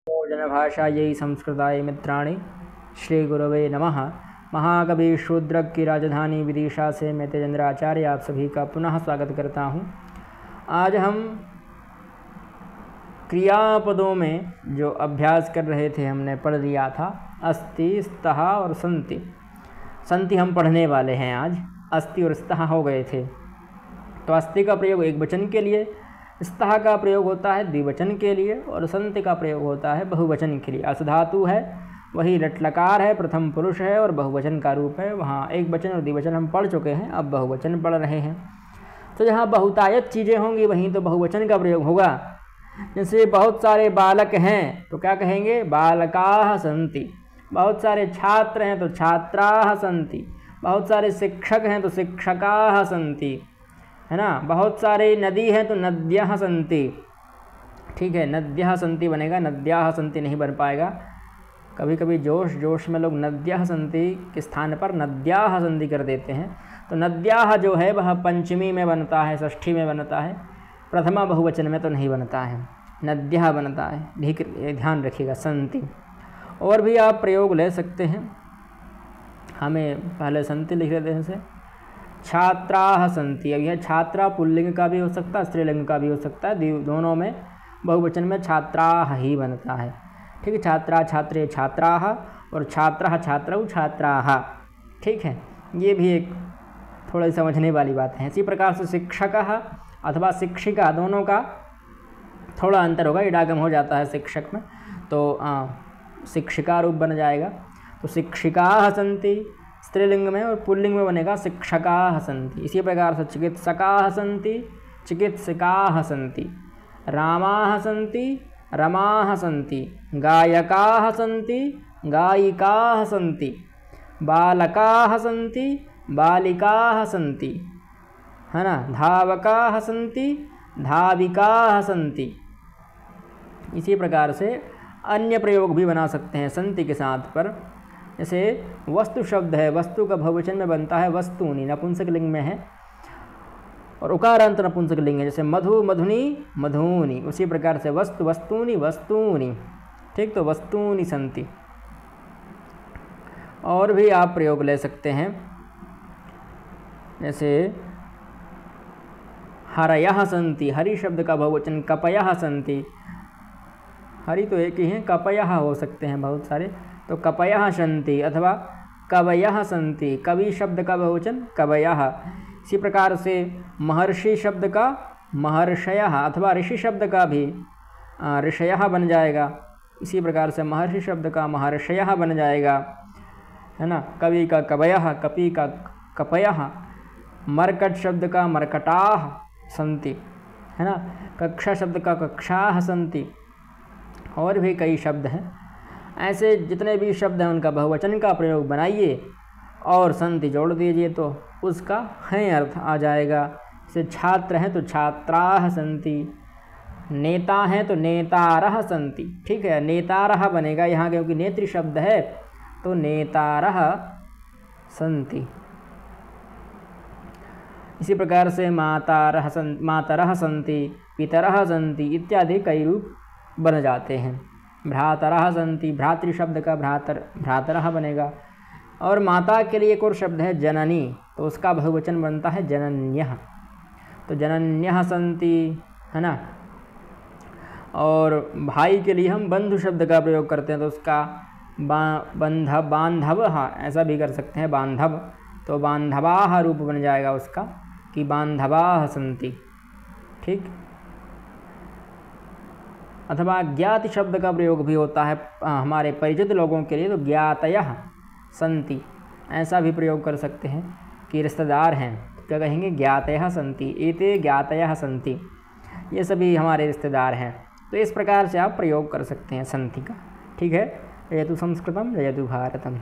जनभाषायै संस्कृताय मित्राणि श्रीगुरवे नमः। महाकवि शूद्रक की राजधानी विदिशा से मैं तेजेंद्र आचार्य आप सभी का पुनः स्वागत करता हूँ। आज हम क्रियापदों में जो अभ्यास कर रहे थे हमने पढ़ लिया था अस्ति, स्तः और सन्ति। सन्ति हम पढ़ने वाले हैं आज। अस्ति और स्तः हो गए थे। तो अस्ति का प्रयोग एक वचन के लिए, स्तः का प्रयोग होता है द्विवचन के लिए और सन्ति का प्रयोग होता है बहुवचन के लिए। अस धातु है, वही लट्लकार है, प्रथम पुरुष है और बहुवचन का रूप है। वहाँ एक वचन और द्विवचन हम पढ़ चुके हैं, अब बहुवचन पढ़ रहे हैं। तो जहाँ बहुतायत चीज़ें होंगी वहीं तो बहुवचन का प्रयोग होगा। जैसे बहुत सारे बालक हैं तो क्या कहेंगे? बालकाः सन्ति। बहुत सारे छात्र हैं तो छात्राः सन्ति। बहुत सारे शिक्षक हैं तो शिक्षकाः सन्ति, है ना। बहुत सारे नदी हैं तो नद्यः सन्ति। ठीक है, नद्यः सन्ति बनेगा, नद्याः सन्ति नहीं बन पाएगा। कभी कभी जोश में लोग नद्यः सन्ति के स्थान पर नद्याः सन्ति कर देते हैं। तो नद्याः जो है वह पंचमी में बनता है, षष्ठी में बनता है, प्रथमा बहुवचन में तो नहीं बनता है, नद्यः बनता है। ध्यान रखिएगा, सन्ति। और भी आप प्रयोग ले सकते हैं। हमें पहले सन्ति लिख लेते हैं। से छात्राः सन्ति। अब यह छात्रा पुल्लिंग का भी हो सकता है, स्त्रीलिंग का भी हो सकता है। दोनों में बहुवचन में छात्राः ही बनता है। ठीक है, छात्रा छात्रे छात्राः और छात्रः छात्रौ छात्राः। ठीक है, ये भी एक थोड़ी समझने वाली बात है। इसी प्रकार से शिक्षकः अथवा शिक्षिका दोनों का थोड़ा अंतर होगा, इडागम हो जाता है शिक्षक में, तो शिक्षिका रूप बन जाएगा। तो शिक्षिकाः सन्ति स्त्रीलिंग में और पुल्लिंग में बनेगा शिक्षकाः सन्ति। इसी प्रकार से चिकित्सकाः सन्ति, चिकित्सकाः सन्ति, रामाः सन्ति, रमाः सन्ति, गायकाः सन्ति, गायिकाः सन्ति, बालकाः सन्ति, बालिकाः सन्ति, है ना। धावकाः सन्ति, धाविकाः सन्ति। इसी प्रकार से अन्य प्रयोग भी बना सकते हैं सन्ति के साथ पर। जैसे वस्तु शब्द है, वस्तु का बहुवचन में बनता है वस्तूनि, नपुंसक लिंग में है, और उकारांत नपुंसक लिंग है। जैसे मधु मधुनी मधूनि। उसी प्रकार से वस्तु वस्तूनि वस्तूनि। ठीक, तो वस्तूनि सन्ति। और भी आप प्रयोग ले सकते हैं। जैसे हरयः सन्ति। हरि शब्द का बहुवचन कपयः सन्ति। हरि तो एक ही हैं, कपयः हो सकते हैं बहुत सारे, तो कपयः सन्ति अथवा कवयः सन्ति। कवि शब्द का बहुवचन कवयः। इसी प्रकार से महर्षि शब्द का महर्षयः अथवा ऋषि शब्द का भी ऋषयः बन जाएगा। इसी प्रकार से महर्षि शब्द का महर्षयः बन जाएगा, है ना। कवि का कवयः, कपि का कपयः, मर्कट शब्द का मर्कटाः सन्ति, है ना। कक्षा शब्द का कक्षाः सन्ति। और भी कई शब्द हैं। ऐसे जितने भी शब्द हैं उनका बहुवचन का प्रयोग बनाइए और सन्ति जोड़ दीजिए तो उसका है अर्थ आ जाएगा। जैसे छात्र हैं तो छात्राः सन्ति, नेता हैं तो नेतारः सन्ति। ठीक है, नेतारः बनेगा यहाँ क्योंकि नेत्री शब्द है, तो नेतारः सन्ति। इसी प्रकार से मातारः सन्ति, पितरः सन्ति इत्यादि कई रूप बन जाते हैं। भ्रातरः सन्ति। भ्रातृ शब्द का भ्रातरः बनेगा। और माता के लिए एक और शब्द है जननी, तो उसका बहुवचन बनता है जनन्यः। तो जनन्यः सन्ति, है ना। और भाई के लिए हम बंधु शब्द का प्रयोग करते हैं, तो उसका बांधवः ऐसा भी कर सकते हैं, बांधव। तो बांधवाः रूप बन जाएगा उसका कि बांधवाः सन्ति। ठीक, अथवा ज्ञात शब्द का प्रयोग भी होता है हमारे परिचित लोगों के लिए, तो ज्ञातयः सन्ति ऐसा भी प्रयोग कर सकते हैं कि रिश्तेदार हैं, क्या कहेंगे? ज्ञातयः सन्ति, एते ज्ञातयः सन्ति। ये सभी हमारे रिश्तेदार हैं। तो इस प्रकार से आप प्रयोग कर सकते हैं सन्ति का। ठीक है, जयतु संस्कृतम जयतु भारतम।